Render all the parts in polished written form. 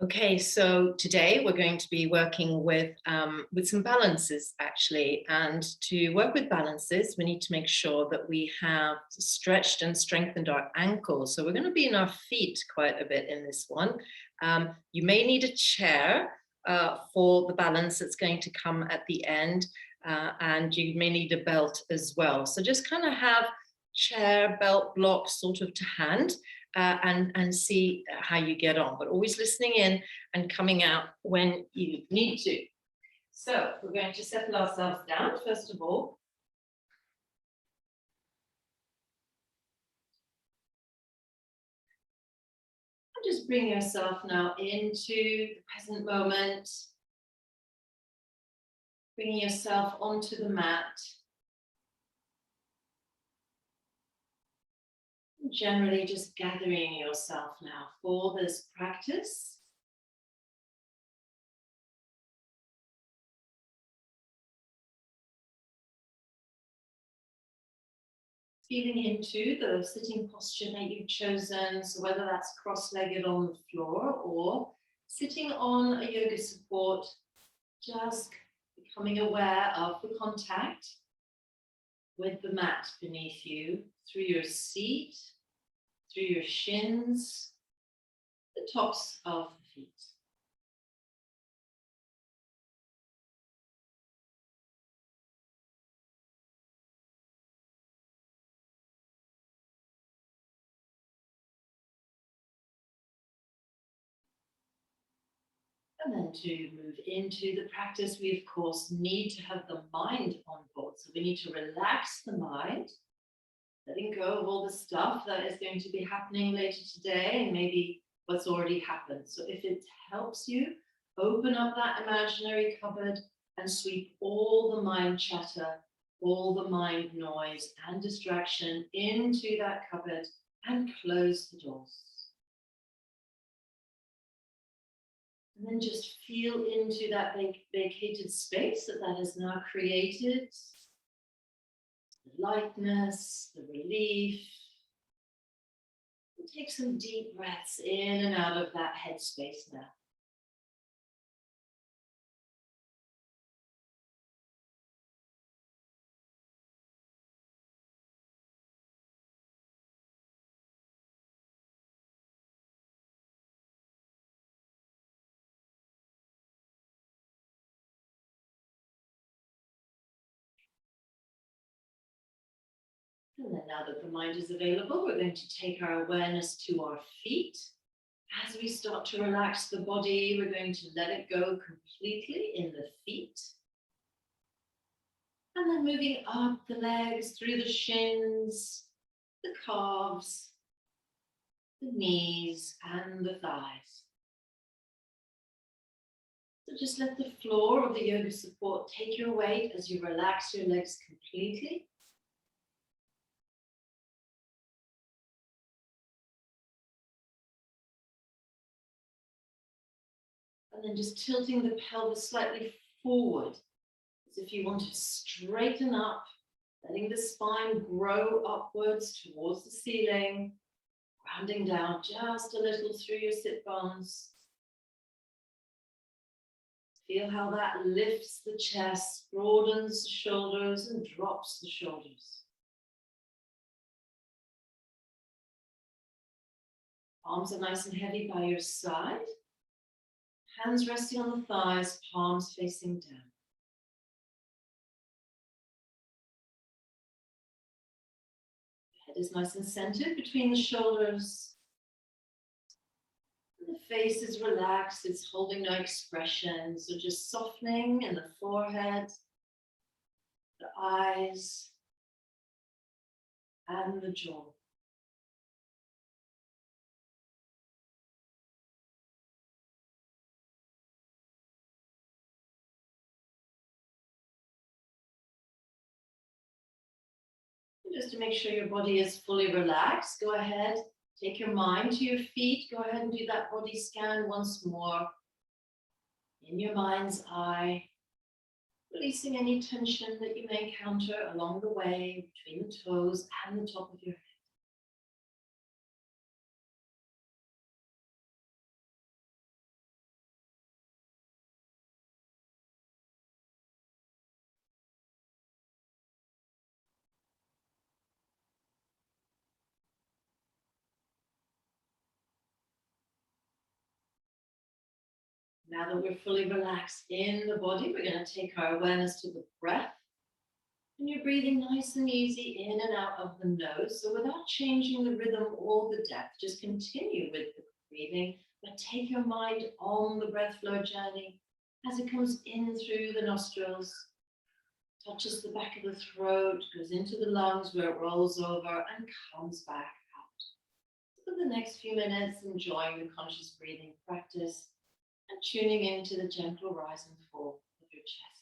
Okay, so today we're going to be working with some balances actually, and to work with balances, we need to make sure that we have stretched and strengthened our ankles. So we're going to be in our feet quite a bit in this one. You may need a chair for the balance that's going to come at the end, and you may need a belt as well. So just kind of have chair, belt, block sort of to hand. And see how you get on, but always listening in and coming out when you need to. So we're going to settle ourselves down first of all. And just bring yourself now into the present moment, bringing yourself onto the mat. Generally just gathering yourself now for this practice. Feeling into the sitting posture that you've chosen, so whether that's cross-legged on the floor or sitting on a yoga support, just becoming aware of the contact with the mat beneath you, through your seat, through your shins, the tops of the feet. And then to move into the practice, we of course need to have the mind on board. So we need to relax the mind, letting go of all the stuff that is going to be happening later today and maybe what's already happened. So if it helps you, open up that imaginary cupboard and sweep all the mind chatter, all the mind noise and distraction into that cupboard and close the doors. And then just feel into that vacated space that is now created. The lightness, the relief. And take some deep breaths in and out of that headspace now. And then now that the mind is available, we're going to take our awareness to our feet. As we start to relax the body, we're going to let it go completely in the feet. And then moving up the legs, through the shins, the calves, the knees, and the thighs. So just let the floor of the yoga support take your weight as you relax your legs completely. And then just tilting the pelvis slightly forward, as if you want to straighten up, letting the spine grow upwards towards the ceiling, grounding down just a little through your sit bones. Feel how that lifts the chest, broadens the shoulders, and drops the shoulders. Arms are nice and heavy by your side. Hands resting on the thighs, palms facing down. Head is nice and centered between the shoulders. And the face is relaxed, it's holding no expression. So just softening in the forehead, the eyes, and the jaw. Just to make sure your body is fully relaxed, go ahead, take your mind to your feet, go ahead and do that body scan once more. In your mind's eye, releasing any tension that you may encounter along the way between the toes and the top of your head. Now that we're fully relaxed in the body, we're going to take our awareness to the breath. And you're breathing nice and easy in and out of the nose. So without changing the rhythm or the depth, just continue with the breathing, but take your mind on the breath flow journey as it comes in through the nostrils, touches the back of the throat, goes into the lungs where it rolls over and comes back out. So for the next few minutes, enjoying the conscious breathing practice and tuning into the gentle rise and fall of your chest.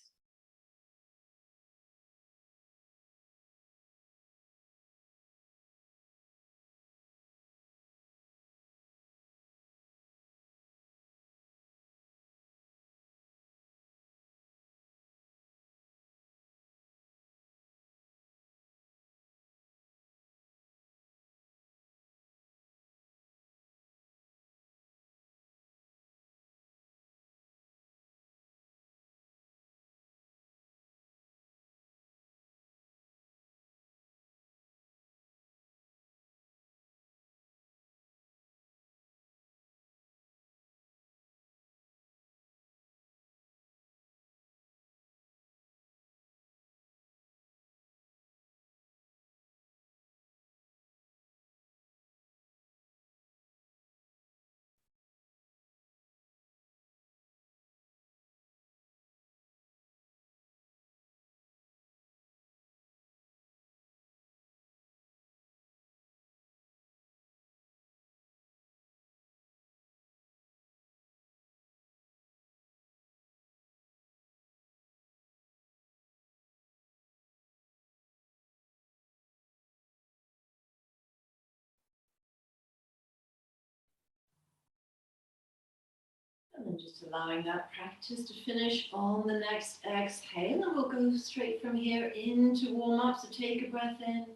And then just allowing that practice to finish on the next exhale. And we'll go straight from here into warm up. So take a breath in.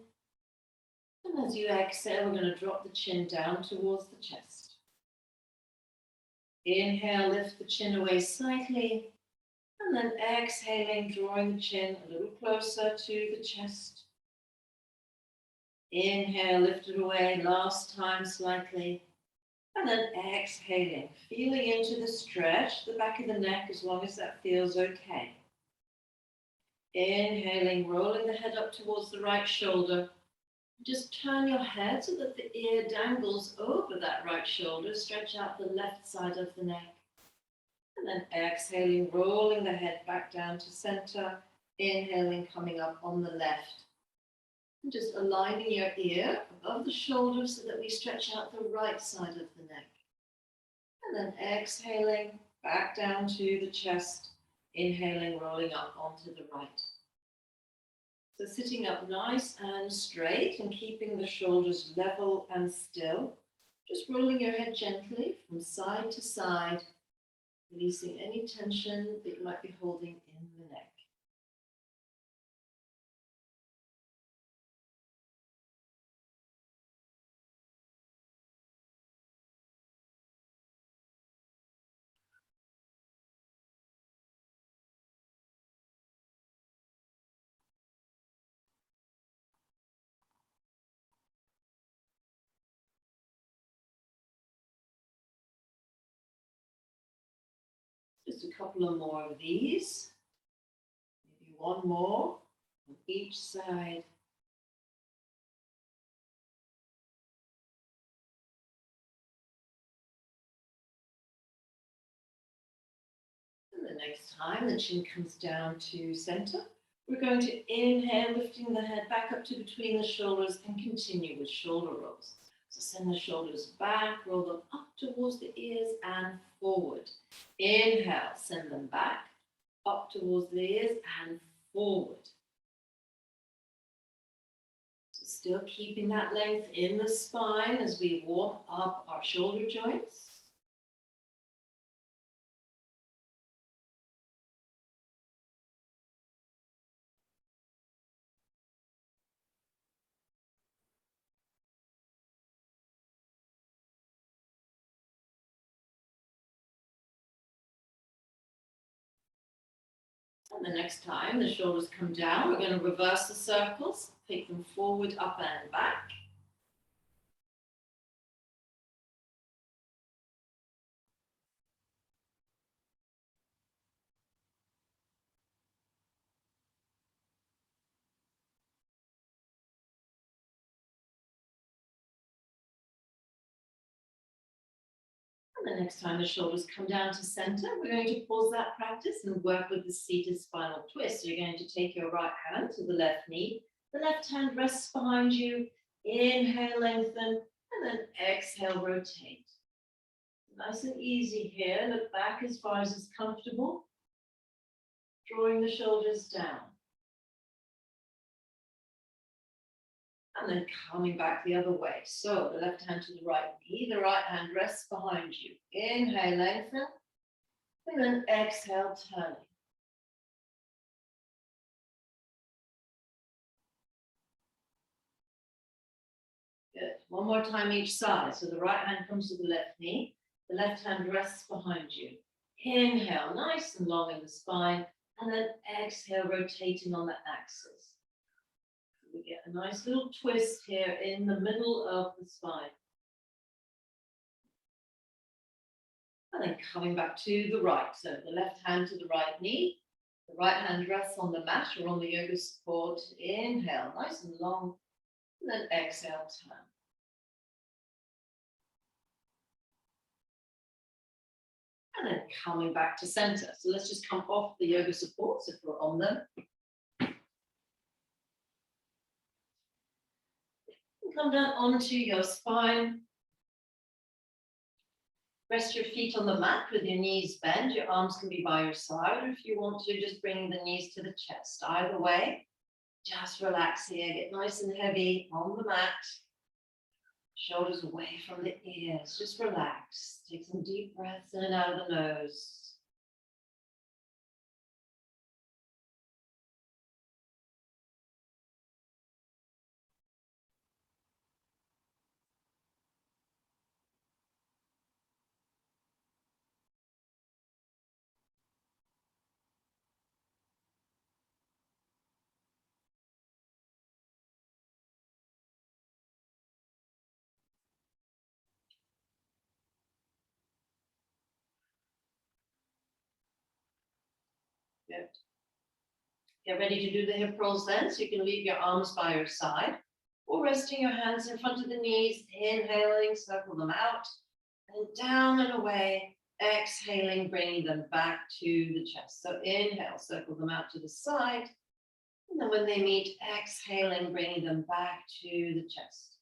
And as you exhale, we're going to drop the chin down towards the chest. Inhale, lift the chin away slightly. And then exhaling, drawing the chin a little closer to the chest. Inhale, lift it away, last time slightly. And then exhaling, feeling into the stretch, the back of the neck, as long as that feels okay. Inhaling, rolling the head up towards the right shoulder. Just turn your head so that the ear dangles over that right shoulder. Stretch out the left side of the neck. And then exhaling, rolling the head back down to center. Inhaling, coming up on the left. And just aligning your ear above the shoulder so that we stretch out the right side of the neck. And then exhaling, back down to the chest. Inhaling, rolling up onto the right. So sitting up nice and straight and keeping the shoulders level and still. Just rolling your head gently from side to side, releasing any tension that you might be holding in the neck. Just a couple of more of these. Maybe one more on each side. And the next time the chin comes down to center, we're going to inhale, lifting the head back up to between the shoulders and continue with shoulder rolls. So send the shoulders back, roll them up towards the ears and forward. Inhale, send them back, up towards the ears and forward. So still keeping that length in the spine as we warm up our shoulder joints. And the next time the shoulders come down, we're going to reverse the circles, take them forward, up and back. And the next time the shoulders come down to center, we're going to pause that practice and work with the seated spinal twist. So you're going to take your right hand to the left knee, the left hand rests behind you, inhale, lengthen, and then exhale, rotate. Nice and easy here, look back as far as is comfortable, drawing the shoulders down. And then coming back the other way. So the left hand to the right knee, the right hand rests behind you. Inhale, lengthen, and then exhale, turning. Good. One more time each side. So the right hand comes to the left knee, the left hand rests behind you. Inhale, nice and long in the spine, and then exhale, rotating on the axis. We get a nice little twist here in the middle of the spine. And then coming back to the right. So the left hand to the right knee, the right hand rests on the mat or on the yoga support. Inhale, nice and long, and then exhale, turn. And then coming back to center. So let's just come off the yoga supports if we're on them. Come down onto your spine. Rest your feet on the mat with your knees bent. Your arms can be by your side, or if you want to, just bring the knees to the chest. Either way, just relax here. Get nice and heavy on the mat. Shoulders away from the ears. Just relax. Take some deep breaths in and out of the nose. Good. Get ready to do the hip rolls then, so you can leave your arms by your side or resting your hands in front of the knees, inhaling, circle them out, and down and away, exhaling, bringing them back to the chest. So inhale, circle them out to the side, and then when they meet, exhaling, bringing them back to the chest.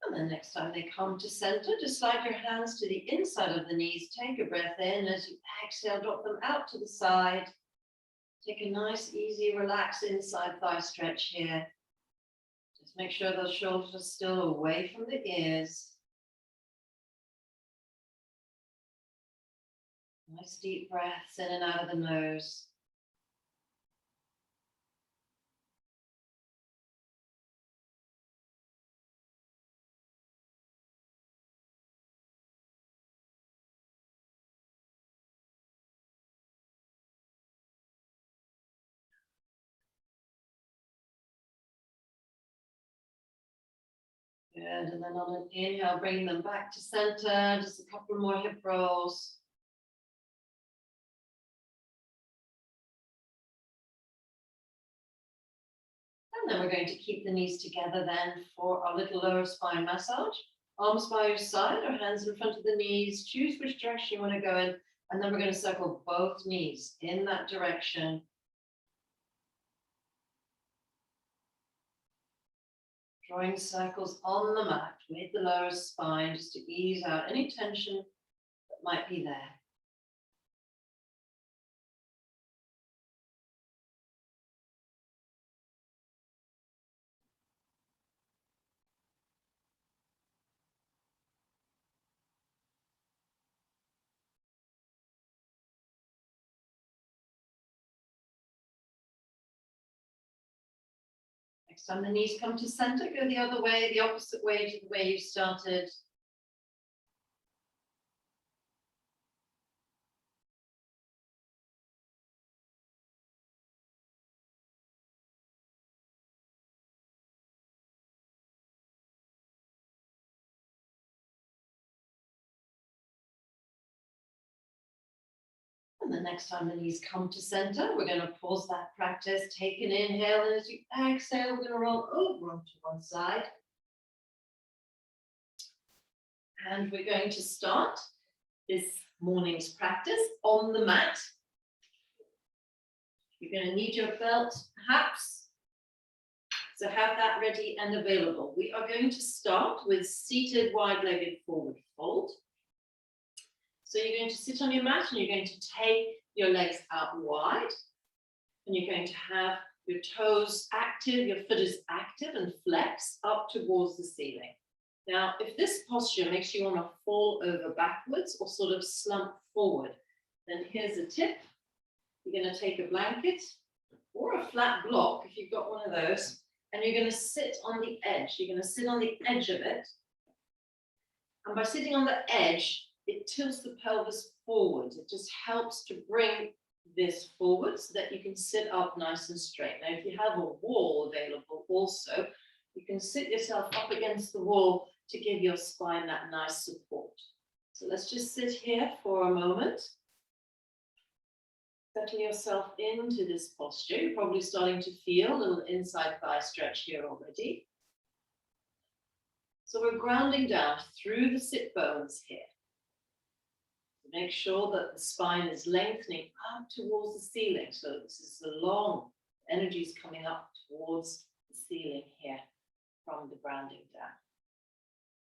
And then next time they come to center, just slide your hands to the inside of the knees. Take a breath in. As you exhale, drop them out to the side. Take a nice, easy, relaxed inside thigh stretch here. Just make sure those shoulders are still away from the ears. Nice deep breaths in and out of the nose. Good, and then on an inhale, bring them back to center. Just a couple more hip rolls. And then we're going to keep the knees together then for our little lower spine massage. Arms by your side or hands in front of the knees. Choose which direction you want to go in. And then we're going to circle both knees in that direction. Drawing circles on the mat with the lower spine just to ease out any tension that might be there. Next time the knees come to center, go the other way, the opposite way to the way you started. And the next time the knees come to center, we're going to pause that practice, take an inhale, and as you exhale, we're going to roll over onto one side. And we're going to start this morning's practice on the mat. You're going to need your belt, perhaps, so have that ready and available. We are going to start with seated wide-legged forward fold. So you're going to sit on your mat and you're going to take your legs out wide, and you're going to have your toes active, your foot is active and flex up towards the ceiling. Now, if this posture makes you want to fall over backwards or sort of slump forward, then here's a tip. You're going to take a blanket or a flat block if you've got one of those, and you're going to sit on the edge. You're going to sit on the edge of it. And by sitting on the edge, it tilts the pelvis forward. It just helps to bring this forward so that you can sit up nice and straight. Now, if you have a wall available also, you can sit yourself up against the wall to give your spine that nice support. So let's just sit here for a moment. Settle yourself into this posture. You're probably starting to feel a little inside thigh stretch here already. So we're grounding down through the sit bones here. Make sure that the spine is lengthening up towards the ceiling. So this is the long energy is coming up towards the ceiling here from the grounding down.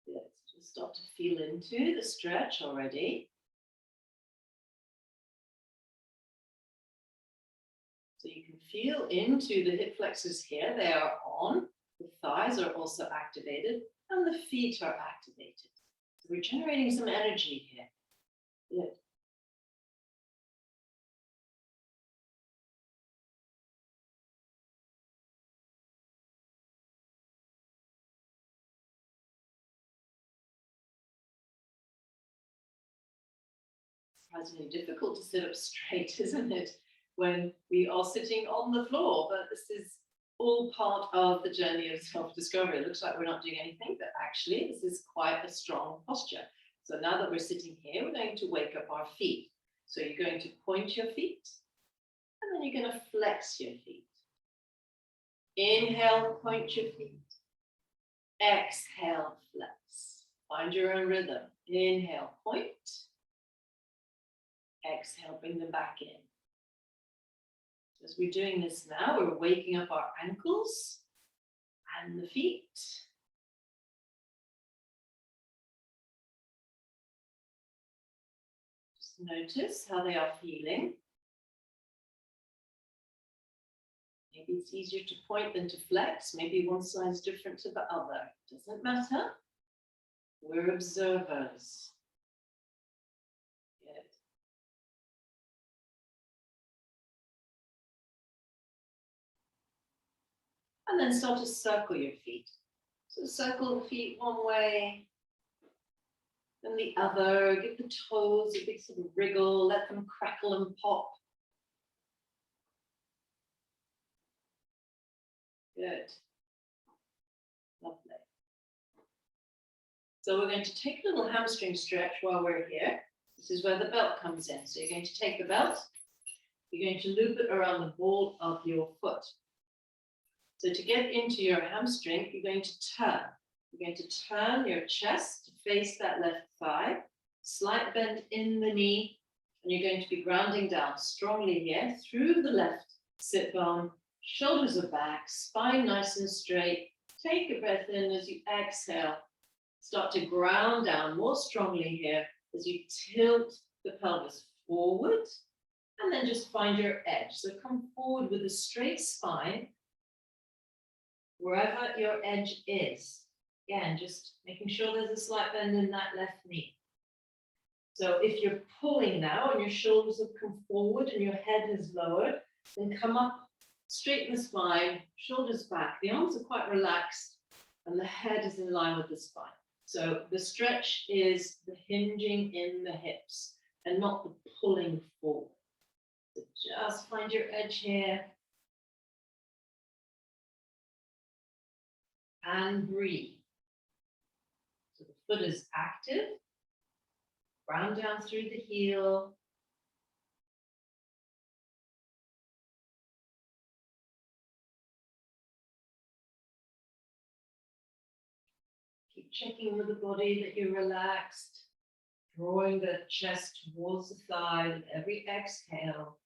Good. So start to feel into the stretch already. So you can feel into the hip flexors here. They are on. The thighs are also activated and the feet are activated. So we're generating some energy here. Good. Surprisingly difficult to sit up straight, isn't it? When we are sitting on the floor, but this is all part of the journey of self-discovery. It looks like we're not doing anything, but actually this is quite a strong posture. So now that we're sitting here, we're going to wake up our feet. So you're going to point your feet, and then you're going to flex your feet. Inhale, point your feet. Exhale, flex. Find your own rhythm. Inhale, point. Exhale, bring them back in. As we're doing this now, we're waking up our ankles and the feet. Just notice how they are feeling. Maybe it's easier to point than to flex. Maybe one side is different to the other. Doesn't matter. We're observers. Good. And then start to circle your feet. So circle the feet one way, then the other. Give the toes a big sort of wriggle. Let them crackle and pop. Good. Lovely. So we're going to take a little hamstring stretch while we're here. This is where the belt comes in. So you're going to take the belt. You're going to loop it around the ball of your foot. So to get into your hamstring, you're going to turn. You're going to turn your chest to face that left thigh, slight bend in the knee, and you're going to be grounding down strongly here through the left sit bone, shoulders are back, spine nice and straight. Take a breath in as you exhale. Start to ground down more strongly here as you tilt the pelvis forward, and then just find your edge. So come forward with a straight spine, wherever your edge is. Again, just making sure there's a slight bend in that left knee. So if you're pulling now and your shoulders have come forward and your head is lowered, then come up, straighten the spine, shoulders back. The arms are quite relaxed and the head is in line with the spine. So the stretch is the hinging in the hips and not the pulling forward. So just find your edge here. And breathe. So the foot is active. Ground down through the heel. Checking with the body that you're relaxed, drawing the chest towards the thigh with every exhale.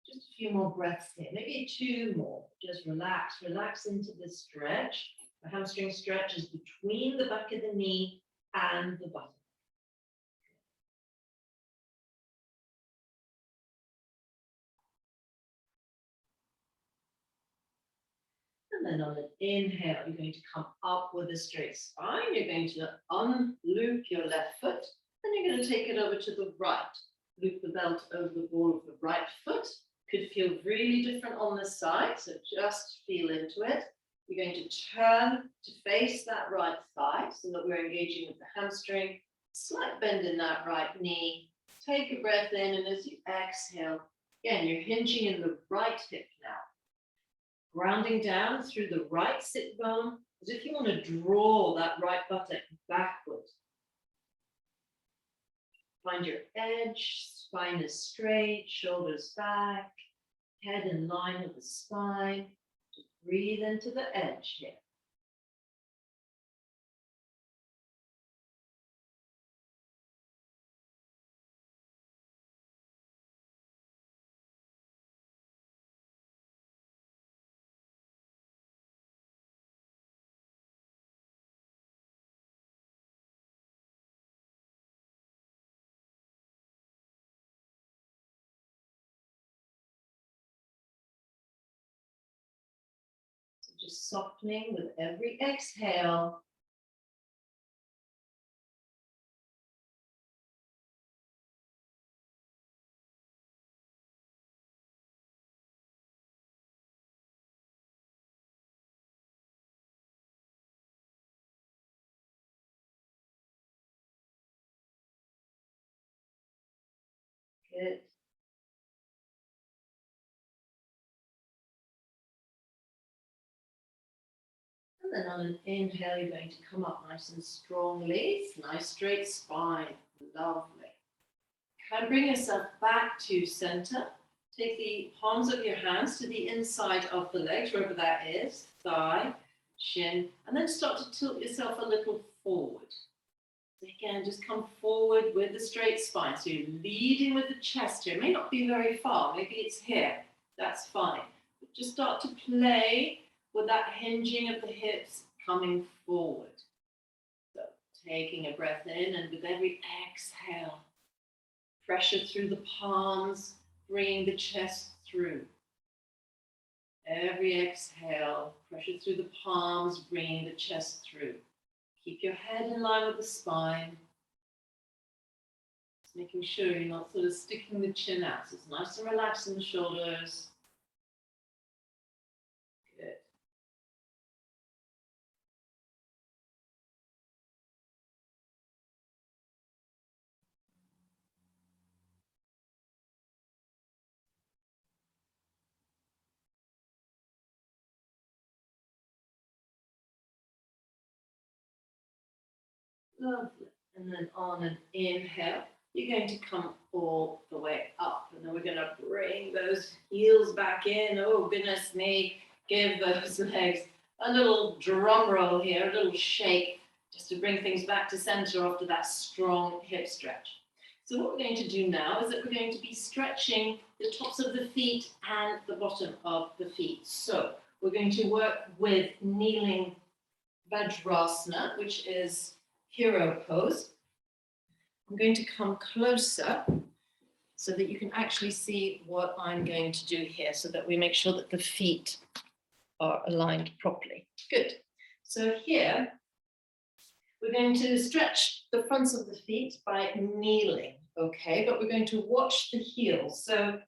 Just a few more breaths here, maybe 2 more. Just relax, relax into the stretch. The hamstring stretch is between the back of the knee and the buttock. And then on an inhale, you're going to come up with a straight spine. You're going to unloop your left foot, and you're going to take it over to the right. Loop the belt over the ball of the right foot. Could feel really different on this side, so just feel into it. You're going to turn to face that right thigh so that we're engaging with the hamstring. Slight bend in that right knee. Take a breath in, and as you exhale, again, you're hinging in the right hip now. Grounding down through the right sit bone, as if you want to draw that right buttock backwards. Find your edge, spine is straight, shoulders back, head in line with the spine. Just breathe into the edge here. Just softening with every exhale. Good. And then on an inhale, you're going to come up nice and strongly. Nice straight spine. Lovely. Kind of bring yourself back to center. Take the palms of your hands to the inside of the legs, wherever that is, thigh, shin, and then start to tilt yourself a little forward. So again, just come forward with the straight spine. So you're leading with the chest here. It may not be very far, maybe it's here. That's fine. But just start to play with that hinging of the hips coming forward. So taking a breath in, and with every exhale, pressure through the palms, bringing the chest through. Every exhale, pressure through the palms, bringing the chest through. Keep your head in line with the spine. Just making sure you're not sort of sticking the chin out. So it's nice and relaxed in the shoulders. Good. Lovely. And then on an inhale, you're going to come all the way up. And then we're going to bring those heels back in. Oh, goodness me. Give those legs a little drum roll here, a little shake, just to bring things back to center after that strong hip stretch. So what we're going to do now is that we're going to be stretching the tops of the feet and the bottom of the feet. So we're going to work with kneeling Vajrasana, which is hero pose. I'm going to come closer so that you can actually see what I'm going to do here, so that we make sure that the feet are aligned properly. Good. So here, we're going to stretch the fronts of the feet by kneeling, okay? But we're going to watch the heels. So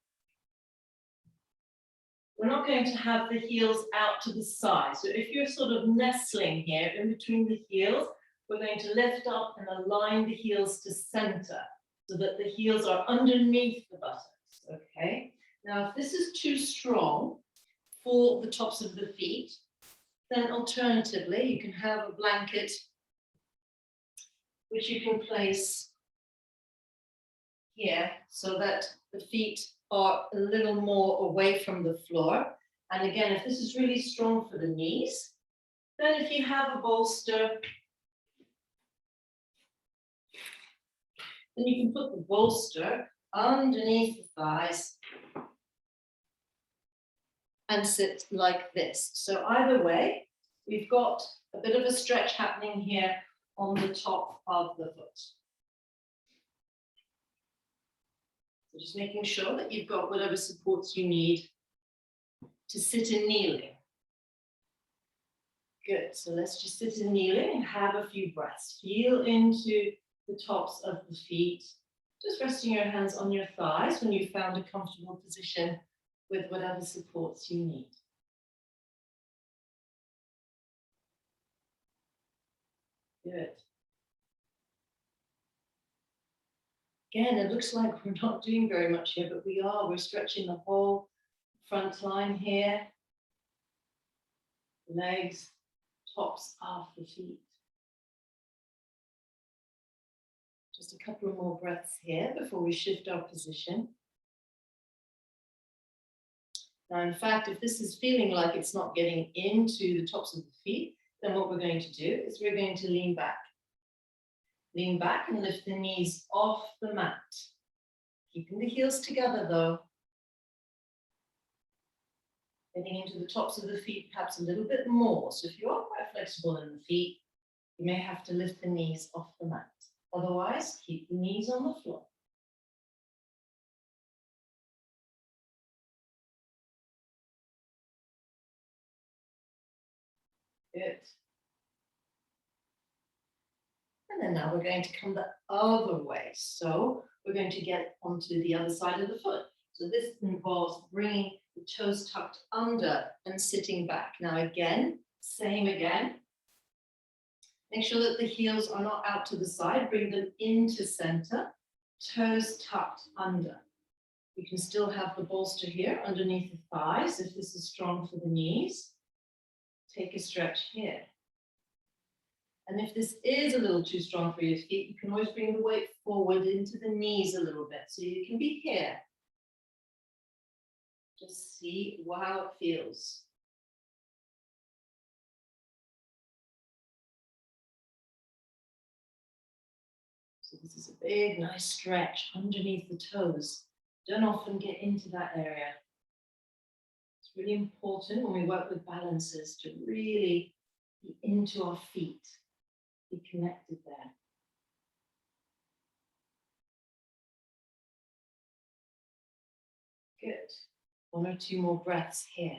we're not going to have the heels out to the side. So if you're sort of nestling here in between the heels, we're going to lift up and align the heels to center. so that the heels are underneath the buttocks, okay? Now, if this is too strong for the tops of the feet, then alternatively, you can have a blanket which you can place here so that the feet are a little more away from the floor. And again, if this is really strong for the knees, then if you have a bolster, then you can put the bolster underneath the thighs and sit like this. So either way, we've got a bit of a stretch happening here on the top of the foot. So just making sure that you've got whatever supports you need to sit in kneeling. Good, so let's just sit in kneeling and have a few breaths. Feel into the tops of the feet, just resting your hands on your thighs when you've found a comfortable position with whatever supports you need. Good. Again, it looks like we're not doing very much here, but we are. We're stretching the whole front line here. Legs, tops of the feet. Just a couple of more breaths here before we shift our position. Now, in fact, if this is feeling like it's not getting into the tops of the feet, then what we're going to do is we're going to lean back. Lean back and lift the knees off the mat. Keeping the heels together though. Getting into the tops of the feet perhaps a little bit more. So if you are quite flexible in the feet, you may have to lift the knees off the mat. Otherwise, keep the knees on the floor. Good. And then now we're going to come the other way. So we're going to get onto the other side of the foot. So this involves bringing the toes tucked under and sitting back. Now again, same again. Make sure that the heels are not out to the side. Bring them into center. Toes tucked under. You can still have the bolster here underneath the thighs if this is strong for the knees. Take a stretch here. And if this is a little too strong for your feet, you can always bring the weight forward into the knees a little bit. So you can be here. Just see how it feels. So this is a big, nice stretch underneath the toes. Don't often get into that area. It's really important when we work with balances to really be into our feet. Be connected there. Good. One or two more breaths here.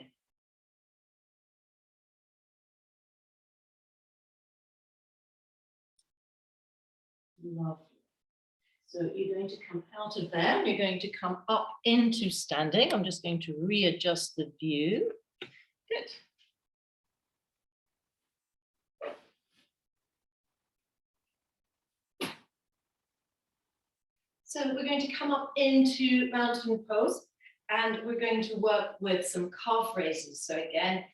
Lovely. So you're going to come out of there and you're going to come up into standing. I'm just going to readjust the view. Good. So we're going to come up into mountain pose and we're going to work with some calf raises. So again,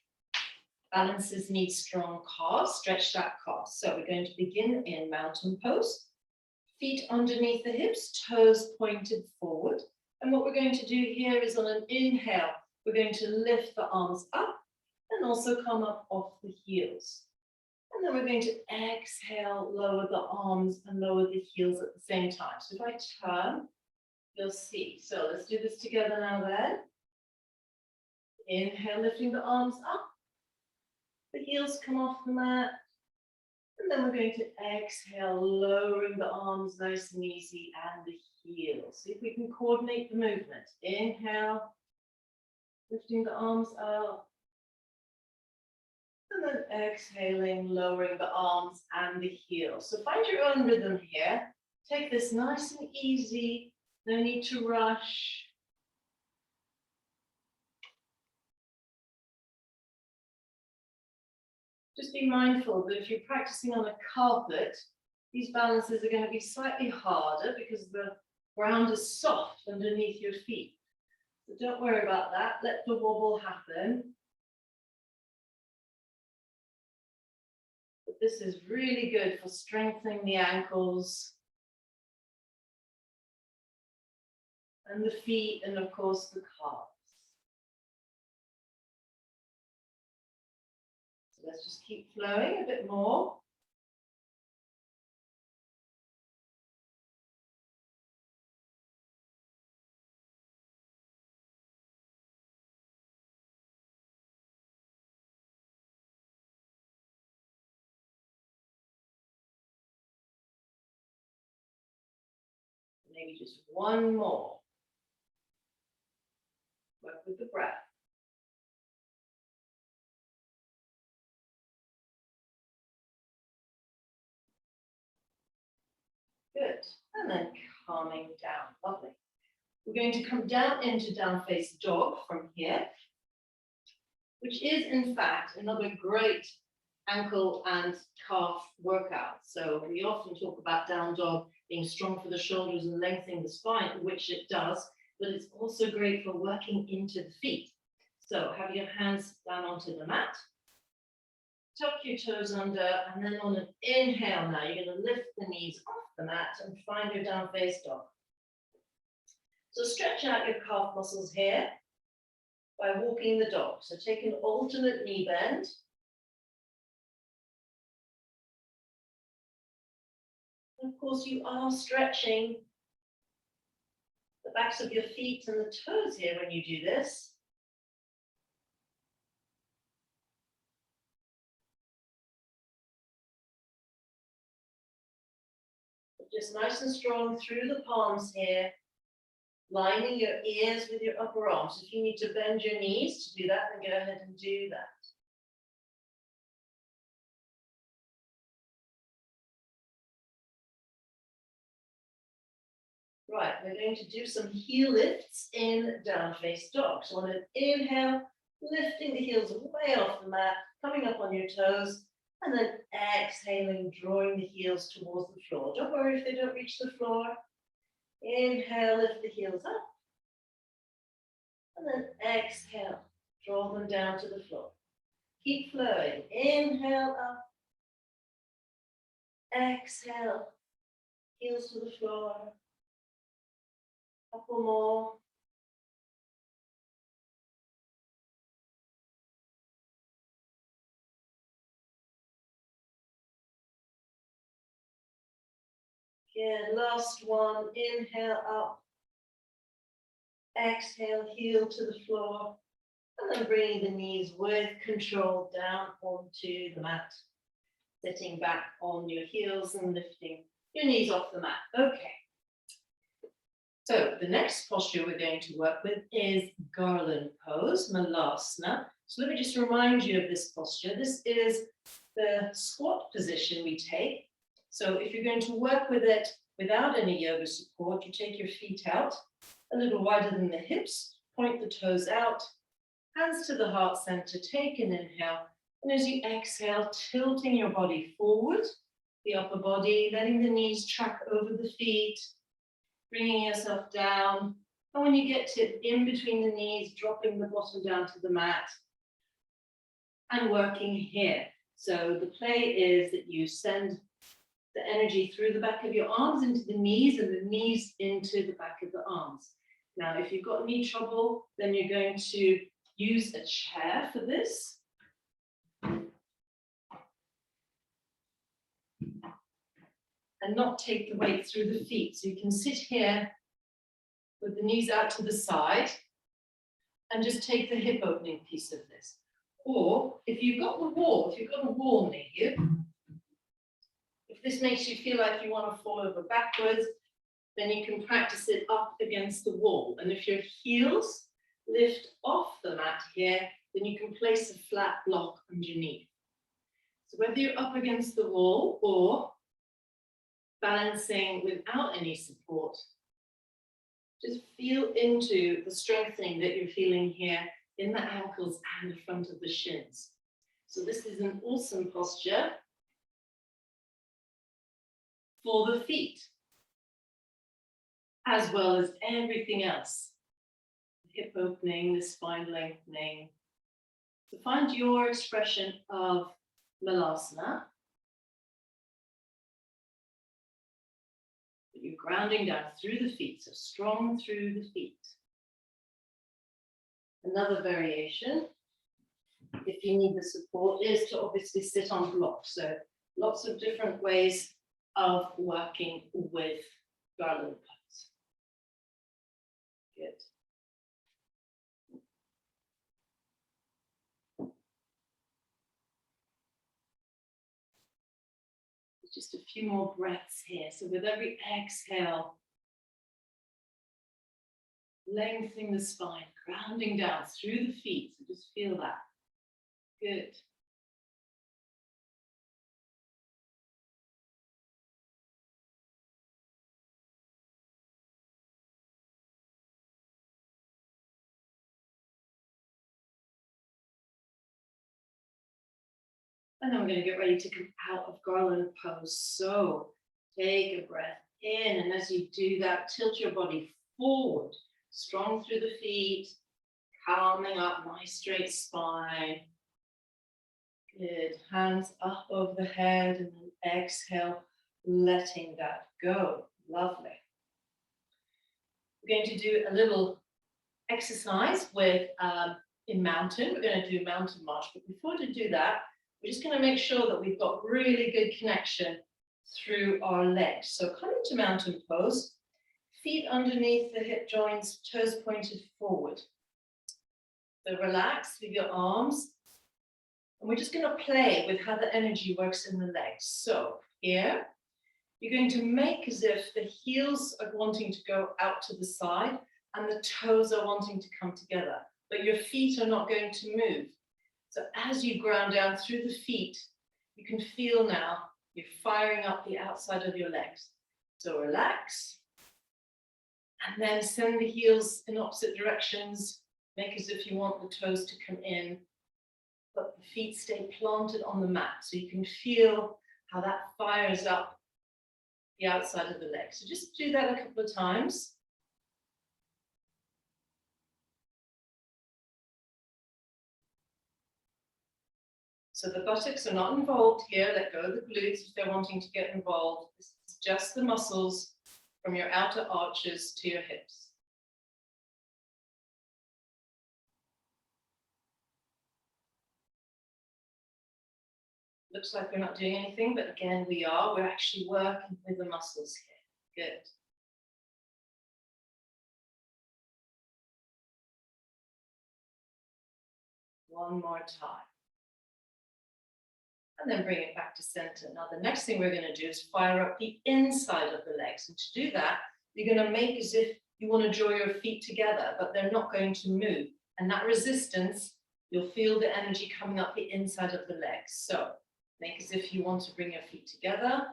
balances need strong calves, stretch that calf. So we're going to begin in mountain pose. Feet underneath the hips, toes pointed forward. And what we're going to do here is on an inhale, we're going to lift the arms up and also come up off the heels. And then we're going to exhale, lower the arms and lower the heels at the same time. So if I turn, you'll see. So let's do this together now then. Inhale, lifting the arms up. The heels come off the mat. And then we're going to exhale, lowering the arms nice and easy and the heels. See if we can coordinate the movement. Inhale, lifting the arms up. And then exhaling, lowering the arms and the heels. So find your own rhythm here. Take this nice and easy. No need to rush. Just be mindful that if you're practicing on a carpet, these balances are going to be slightly harder because the ground is soft underneath your feet. So don't worry about that. Let the wobble happen. But this is really good for strengthening the ankles and the feet, and of course the calves. So let's just keep flowing a bit more. Maybe just one more. Work with the breath. Good. And then calming down. Lovely. We're going to come down into down face dog from here, which is in fact another great ankle and calf workout. So we often talk about down dog being strong for the shoulders and lengthening the spine, which it does, but it's also great for working into the feet. So have your hands down onto the mat, tuck your toes under, and then on an inhale now, you're going to lift the knees off the mat and find your down face dog. So stretch out your calf muscles here by walking the dog. So take an alternate knee bend. And of course, you are stretching the backs of your feet and the toes here when you do this. But just nice and strong through the palms here, lining your ears with your upper arms. If you need to bend your knees to do that, then go ahead and do that. Right, we're going to do some heel lifts in down face dog. So on an inhale, lifting the heels way off the mat, coming up on your toes, and then exhaling, drawing the heels towards the floor. Don't worry if they don't reach the floor. Inhale, lift the heels up. And then exhale, draw them down to the floor. Keep flowing. Inhale up. Exhale, heels to the floor. Couple more. Good, last one. Inhale up. Exhale, heel to the floor. And then bringing the knees with control down onto the mat. Sitting back on your heels and lifting your knees off the mat. Okay. So the next posture we're going to work with is Garland pose, Malasana. So let me just remind you of this posture. This is the squat position we take. So if you're going to work with it without any yoga support, you take your feet out a little wider than the hips, point the toes out, hands to the heart center, take an inhale. And as you exhale, tilting your body forward, the upper body, letting the knees track over the feet, bringing yourself down. And when you get to in between the knees, dropping the bottom down to the mat and working here. So the play is that you send the energy through the back of your arms into the knees and the knees into the back of the arms. Now, if you've got knee trouble, then you're going to use a chair for this. And not take the weight through the feet. So you can sit here with the knees out to the side and just take the hip opening piece of this. Or if you've got a wall near you, if this makes you feel like you want to fall over backwards, then you can practice it up against the wall. And if your heels lift off the mat here, then you can place a flat block underneath. So whether you're up against the wall or balancing without any support, just feel into the strengthening that you're feeling here in the ankles and the front of the shins. So this is an awesome posture for the feet. as well as everything else. The hip opening, the spine lengthening. So find your expression of Malasana. You're grounding down through the feet, so strong through the feet. Another variation, if you need the support, is to obviously sit on blocks. So lots of different ways of working with Garland pose. Good. Just a few more breaths here. So with every exhale, lengthening the spine, grounding down through the feet. So just feel that. Good. And then we're going to get ready to come out of Garland pose. So take a breath in, and as you do that, tilt your body forward, strong through the feet, calming up, nice straight spine. Good. Hands up over the head, and then exhale, letting that go. Lovely. We're going to do a little exercise with in mountain. We're going to do mountain march, but before we do that, we're just going to make sure that we've got really good connection through our legs. So come into mountain pose, feet underneath the hip joints, toes pointed forward. So relax with your arms. And we're just going to play with how the energy works in the legs. So here, you're going to make as if the heels are wanting to go out to the side and the toes are wanting to come together, but your feet are not going to move. So as you ground down through the feet, you can feel now you're firing up the outside of your legs. So relax, and then send the heels in opposite directions. Make as if you want the toes to come in, but the feet stay planted on the mat. So you can feel how that fires up the outside of the legs. So just do that a couple of times. So the buttocks are not involved here. Let go of the glutes if they're wanting to get involved. This is just the muscles from your outer arches to your hips. Looks like we're not doing anything, but again, we are. We're actually working with the muscles here. Good. One more time. And then bring it back to center. Now, the next thing we're going to do is fire up the inside of the legs. And to do that, you're going to make as if you want to draw your feet together, but they're not going to move. And that resistance, you'll feel the energy coming up the inside of the legs. So make as if you want to bring your feet together,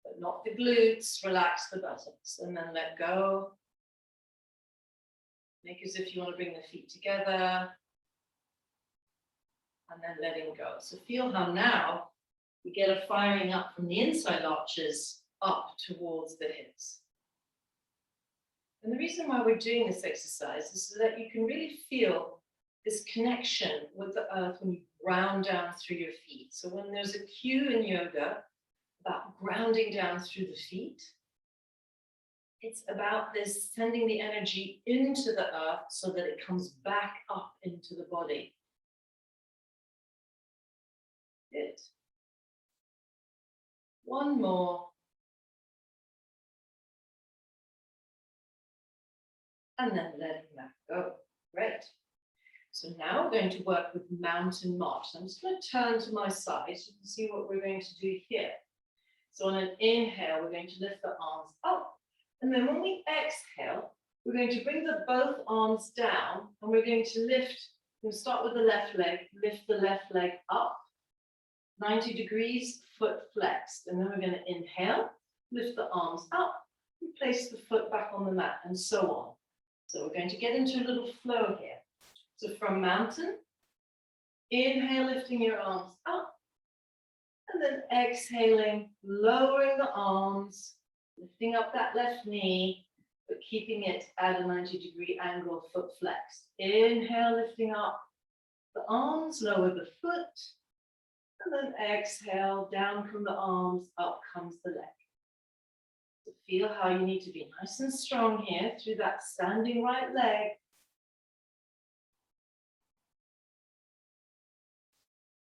but not the glutes. Relax the buttocks and then let go. Make as if you want to bring the feet together. And then letting go. So feel how now we get a firing up from the inside arches up towards the hips. And the reason why we're doing this exercise is so that you can really feel this connection with the earth when you ground down through your feet. So when there's a cue in yoga about grounding down through the feet, it's about this sending the energy into the earth so that it comes back up into the body. Good. One more. And then letting that go. Great. So now we're going to work with mountain march. I'm just going to turn to my side so you can see what we're going to do here. So on an inhale, we're going to lift the arms up. And then when we exhale, we're going to bring both arms down and we're going to lift. We'll start with the left leg, lift the left leg up. 90 degrees, foot flexed. And then we're going to inhale, lift the arms up, and place the foot back on the mat, and so on. So we're going to get into a little flow here. So from mountain, inhale, lifting your arms up, and then exhaling, lowering the arms, lifting up that left knee, but keeping it at a 90-degree angle, foot flexed. Inhale, lifting up the arms, lower the foot, and then exhale, down from the arms, up comes the leg. So feel how you need to be nice and strong here through that standing right leg.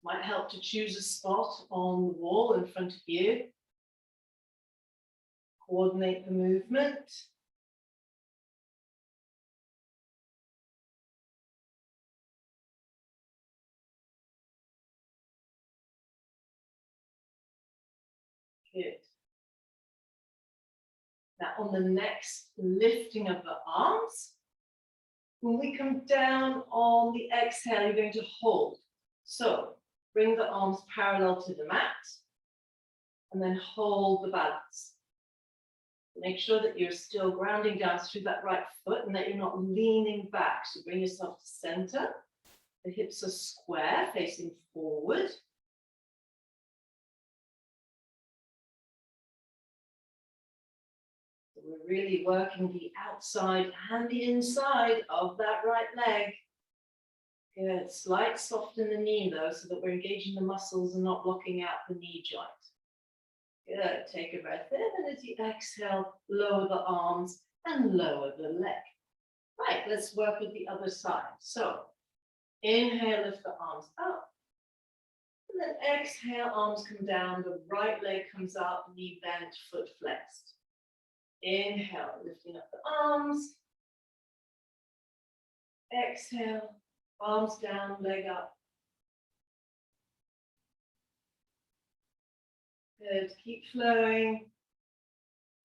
Might help to choose a spot on the wall in front of you. Coordinate the movement. Good. Now on the next lifting of the arms, when we come down on the exhale, you're going to hold. So bring the arms parallel to the mat and then hold the balance. Make sure that you're still grounding down through that right foot and that you're not leaning back. So bring yourself to center. The hips are square, facing forward. So we're really working the outside and the inside of that right leg. Good. Slight soften the knee though, so that we're engaging the muscles and not blocking out the knee joint. Good. Take a breath in, and as you exhale, lower the arms and lower the leg. Right, let's work with the other side. So inhale, lift the arms up. And then exhale, arms come down, the right leg comes up, knee bent, foot flexed. Inhale, lifting up the arms. Exhale, arms down, leg up. Good, keep flowing.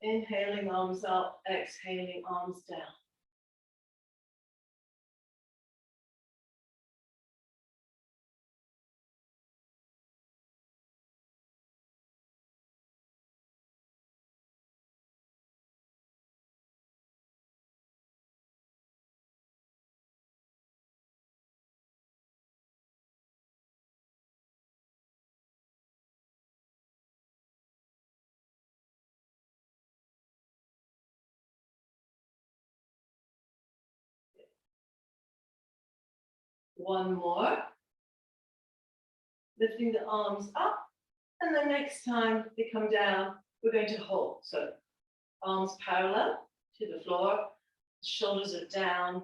Inhaling, arms up, exhaling, arms down. One more. Lifting the arms up, and the next time they come down, we're going to hold. So arms parallel to the floor, shoulders are down,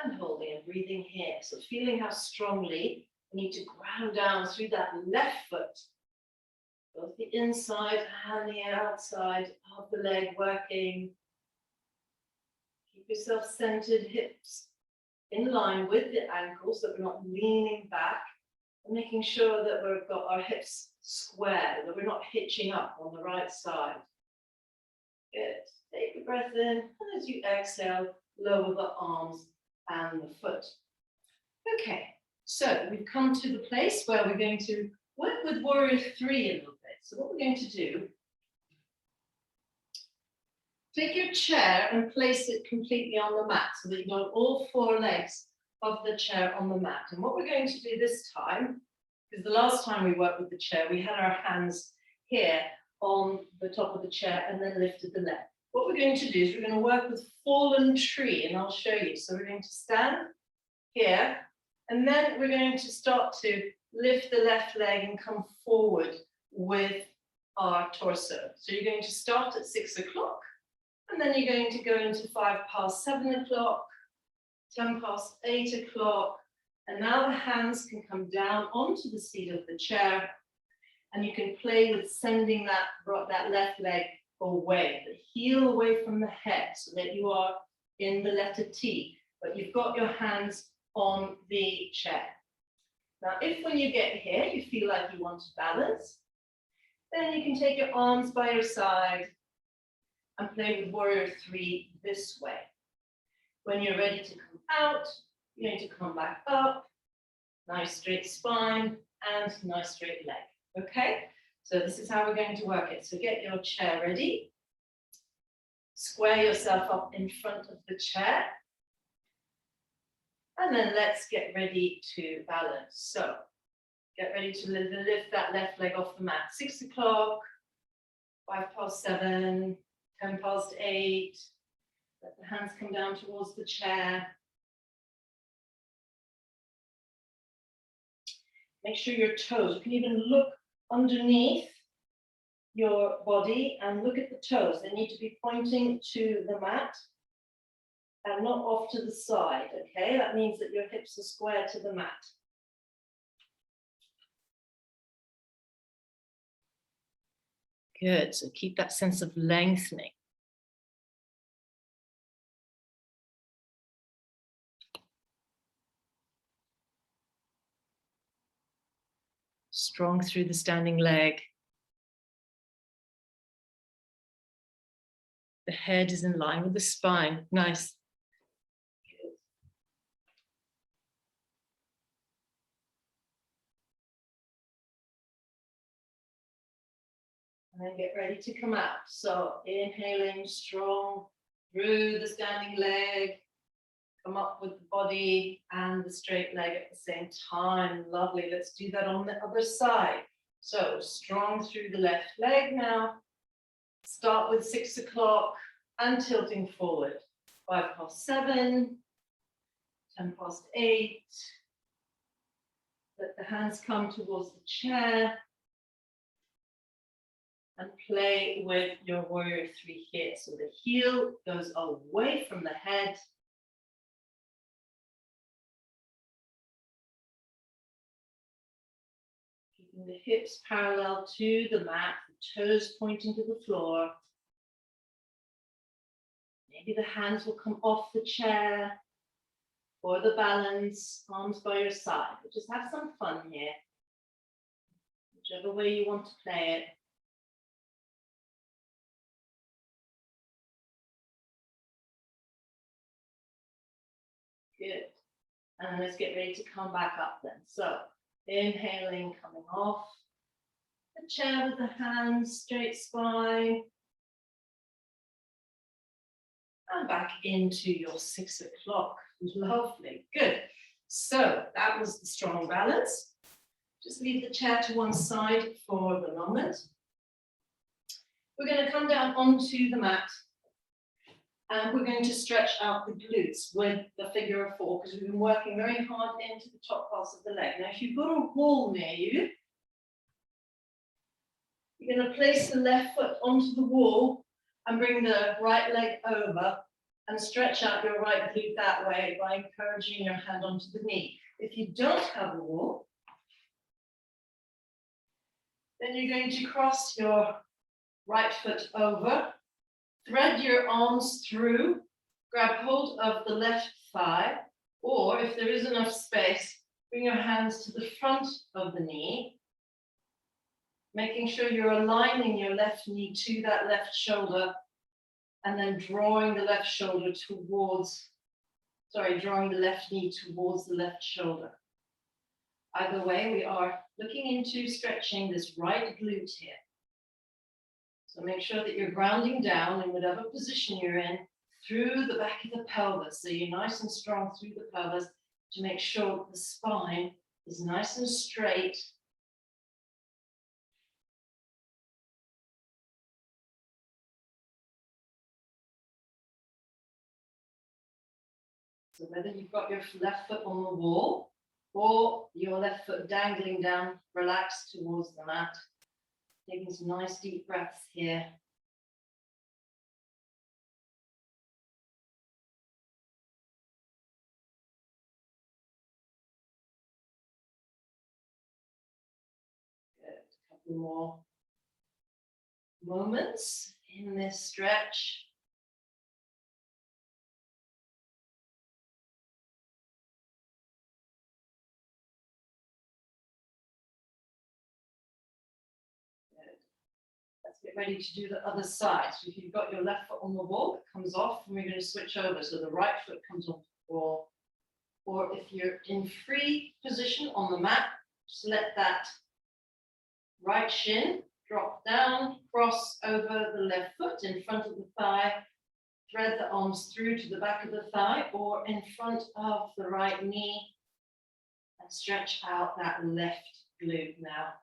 and holding and breathing here. So feeling how strongly we need to ground down through that left foot. Both the inside and the outside of the leg working. Keep yourself centered, hips in line with the ankles, so that we're not leaning back, and making sure that we've got our hips square, that we're not hitching up on the right side. Good. Take a breath in, and as you exhale, lower the arms and the foot. Okay, so we've come to the place where we're going to work with Warrior 3 a little bit. So what we're going to do, take your chair and place it completely on the mat so that you've got all 4 legs of the chair on the mat. And what we're going to do this time, because the last time we worked with the chair, we had our hands here on the top of the chair and then lifted the leg. What we're going to do is we're going to work with fallen tree, and I'll show you. So we're going to stand here, and then we're going to start to lift the left leg and come forward with our torso. So you're going to start at 6 o'clock. And then you're going to go into 5 past 7 o'clock, 10 past 8 o'clock. And now the hands can come down onto the seat of the chair. And you can play with sending that left leg away, the heel away from the head, so that you are in the letter T. But you've got your hands on the chair. Now, if when you get here, you feel like you want to balance, then you can take your arms by your side and play with Warrior 3 this way. When you're ready to come out, you're going to come back up, nice straight spine, and nice straight leg, okay? So this is how we're going to work it. So get your chair ready. Square yourself up in front of the chair. And then let's get ready to balance. So get ready to lift that left leg off the mat. 6 o'clock, 5 past 7, 10 past 8. Let the hands come down towards the chair. Make sure your toes, you can even look underneath your body and look at the toes. They need to be pointing to the mat and not off to the side, okay? That means that your hips are square to the mat. Good, so keep that sense of lengthening. Strong through the standing leg. The head is in line with the spine. Nice. Good. And then get ready to come out. So inhaling strong through the standing leg. Come up with the body and the straight leg at the same time. Lovely. Let's do that on the other side. So strong through the left leg now. Start with 6 o'clock and tilting forward. 5 past 7, 10 past 8. Let the hands come towards the chair. And play with your warrior 3 here. So the heel goes away from the head. Keeping the hips parallel to the mat, the toes pointing to the floor. Maybe the hands will come off the chair for the balance, arms by your side. But just have some fun here. Whichever way you want to play it. Good. And let's get ready to come back up then. So inhaling, coming off the chair with the hands, straight spine. And back into your 6 o'clock. Lovely. Good. So that was the strong balance. Just leave the chair to one side for the moment. We're going to come down onto the mat. And we're going to stretch out the glutes with the figure of 4 because we've been working very hard into the top parts of the leg. Now, if you've got a wall near you, you're going to place the left foot onto the wall and bring the right leg over and stretch out your right glute that way by encouraging your hand onto the knee. If you don't have a wall, then you're going to cross your right foot over. Thread your arms through, grab hold of the left thigh, or if there is enough space, bring your hands to the front of the knee, making sure you're aligning your left knee to that left shoulder, and then drawing the left knee towards the left shoulder. Either way, we are looking into stretching this right glute here. So make sure that you're grounding down in whatever position you're in through the back of the pelvis. So you're nice and strong through the pelvis to make sure that the spine is nice and straight. So whether you've got your left foot on the wall or your left foot dangling down, relax towards the mat. Taking some nice deep breaths here. Good. A couple more moments in this stretch. Let's get ready to do the other side. So if you've got your left foot on the wall, it comes off, and we're going to switch over. So the right foot comes off the wall. Or if you're in free position on the mat, just let that right shin drop down, cross over the left foot in front of the thigh, thread the arms through to the back of the thigh or in front of the right knee, and stretch out that left glute now.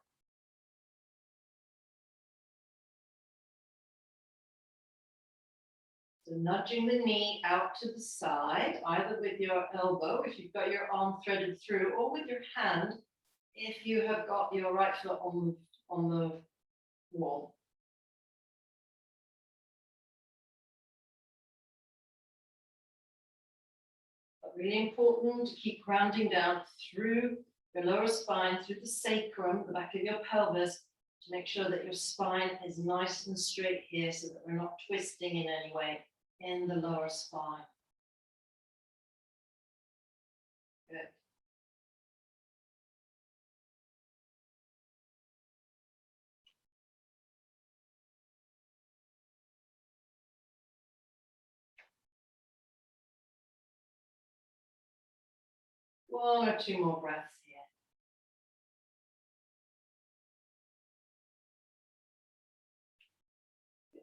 So nudging the knee out to the side, either with your elbow, if you've got your arm threaded through, or with your hand, if you have got your right foot on the wall. But really important to keep grounding down through your lower spine, through the sacrum, the back of your pelvis, to make sure that your spine is nice and straight here so that we're not twisting in any way in the lower spine. Good. One or two more breaths here. Good.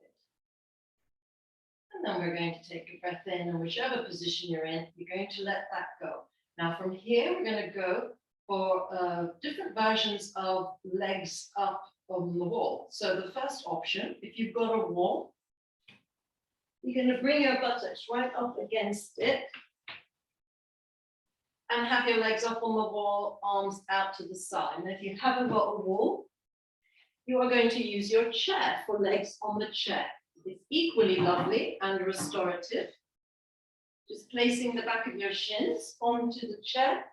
And then we're going to take a breath in, and whichever position you're in, you're going to let that go. Now from here, we're going to go for different versions of legs up on the wall. So the first option, if you've got a wall, you're going to bring your buttocks right up against it and have your legs up on the wall, arms out to the side. And if you haven't got a wall, you are going to use your chair for legs on the chair. It's equally lovely and restorative. Just placing the back of your shins onto the chair,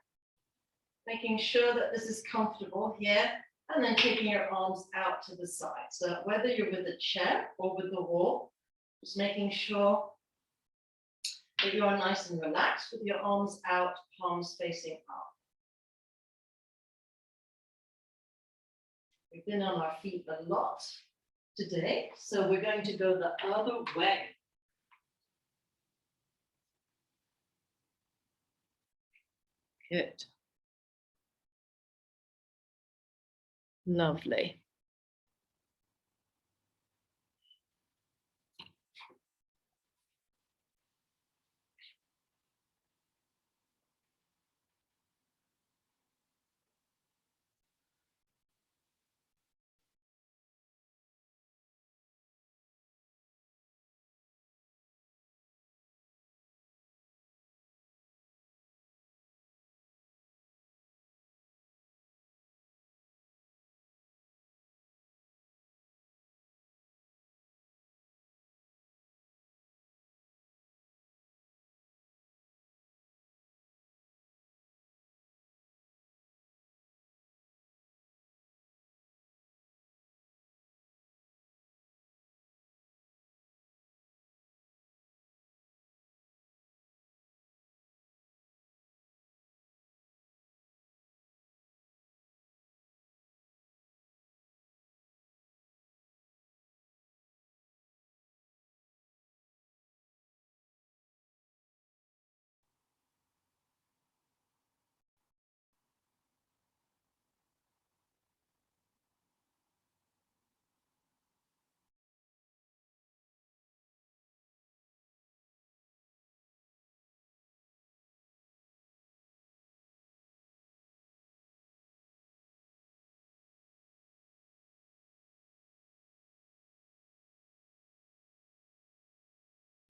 making sure that this is comfortable here, and then taking your arms out to the side. So whether you're with a chair or with the wall, just making sure that you are nice and relaxed with your arms out, palms facing up. We've been on our feet a lot today, so we're going to go the other way. Good. Lovely.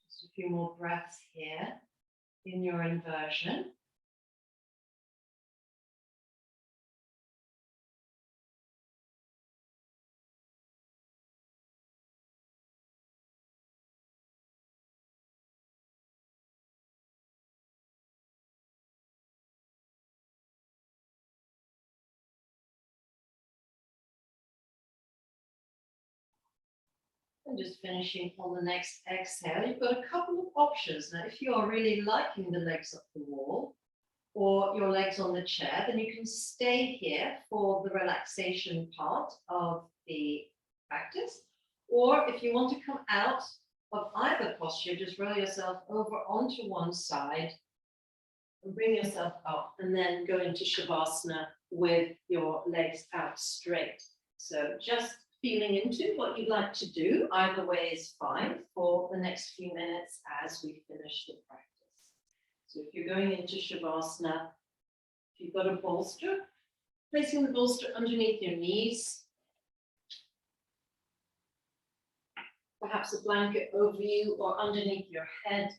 Just a few more breaths here in your inversion. And just finishing on the next exhale, you've got a couple of options. Now, if you are really liking the legs up the wall or your legs on the chair, then you can stay here for the relaxation part of the practice. Or if you want to come out of either posture, just roll yourself over onto one side and bring yourself up, and then go into Shavasana with your legs out straight. So just feeling into what you'd like to do, either way is fine for the next few minutes as we finish the practice. So if you're going into Shavasana, if you've got a bolster, placing the bolster underneath your knees, perhaps a blanket over you or underneath your head.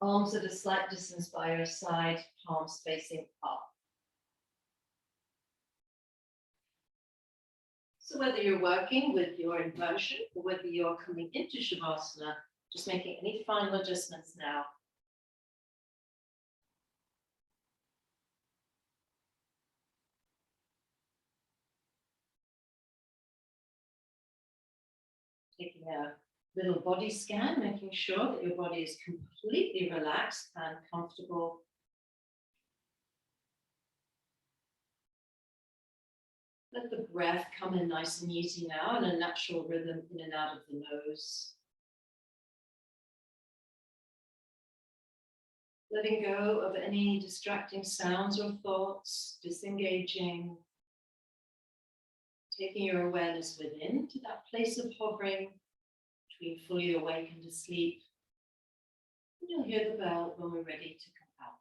Arms at a slight distance by your side, palms facing up. So whether you're working with your inversion or whether you're coming into Shavasana, just making any final adjustments now. Taking a little body scan, making sure that your body is completely relaxed and comfortable. Let the breath come in nice and easy now in a natural rhythm in and out of the nose. Letting go of any distracting sounds or thoughts, disengaging. Taking your awareness within to that place of hovering between fully awake and asleep. And you'll hear the bell when we're ready to come out.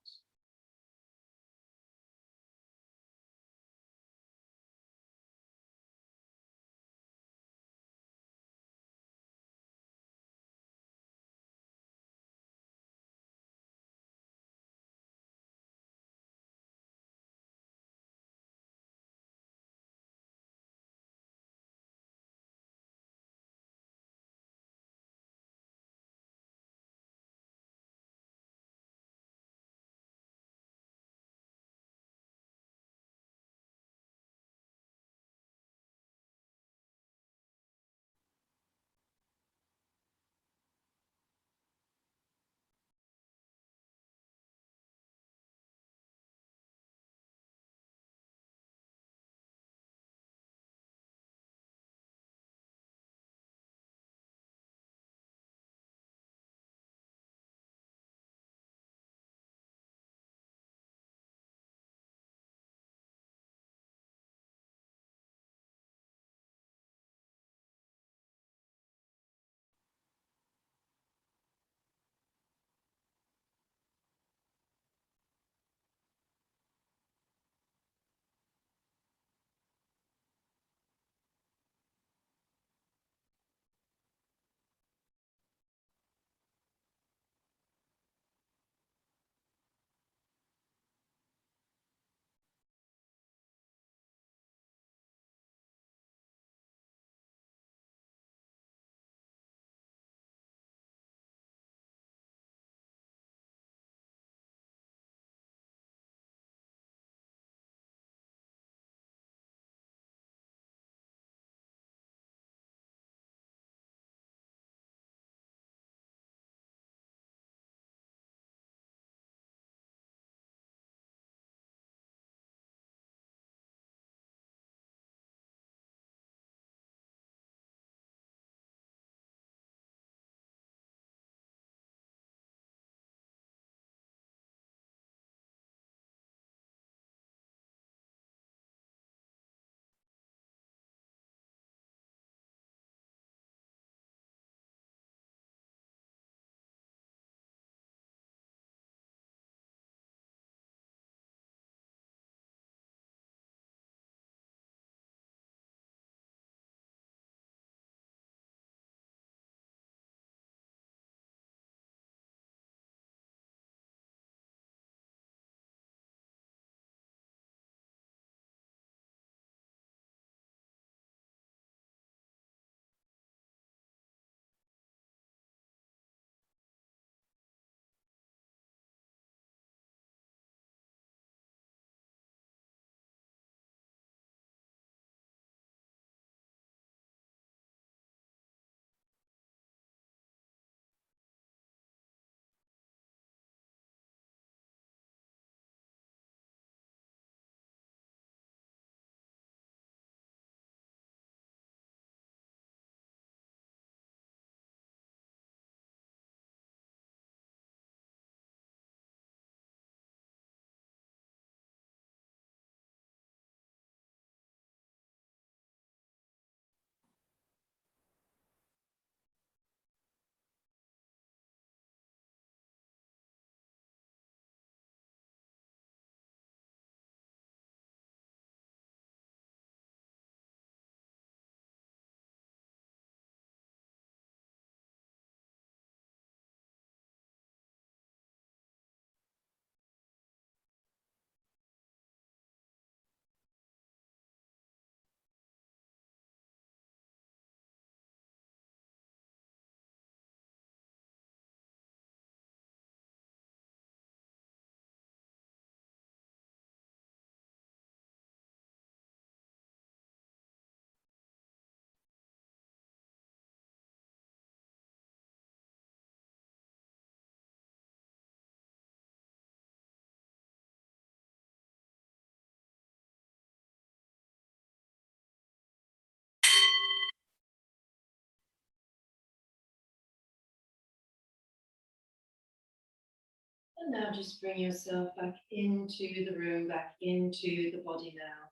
And now just bring yourself back into the room, back into the body now.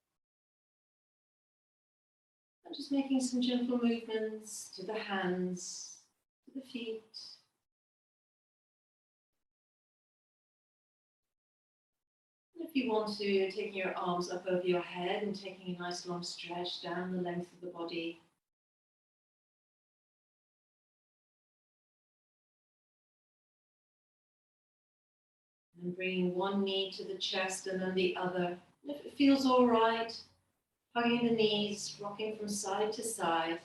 And just making some gentle movements to the hands, to the feet. And if you want to, taking your arms up over your head and taking a nice long stretch down the length of the body. And bringing one knee to the chest and then the other. And if it feels all right, hugging the knees, rocking from side to side.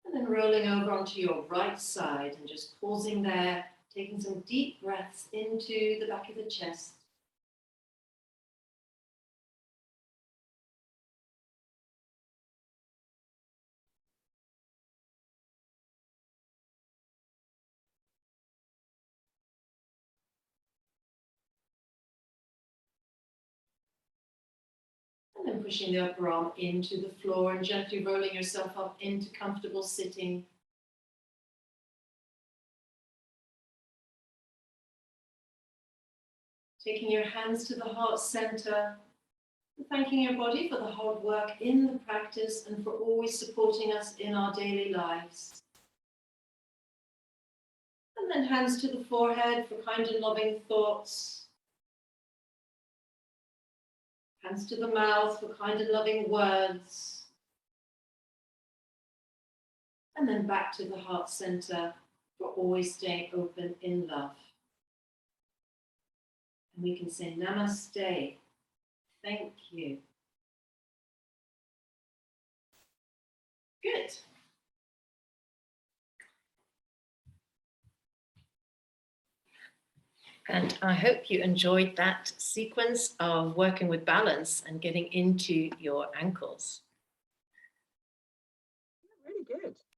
And then rolling over onto your right side and just pausing there, taking some deep breaths into the back of the chest. And then pushing the upper arm into the floor and gently rolling yourself up into comfortable sitting. Taking your hands to the heart center, and thanking your body for the hard work in the practice and for always supporting us in our daily lives. And then hands to the forehead for kind and loving thoughts. Hands to the mouth for kind and loving words. And then back to the heart center for always staying open in love. And we can say namaste. Thank you. Good. And I hope you enjoyed that sequence of working with balance and getting into your ankles. Really good.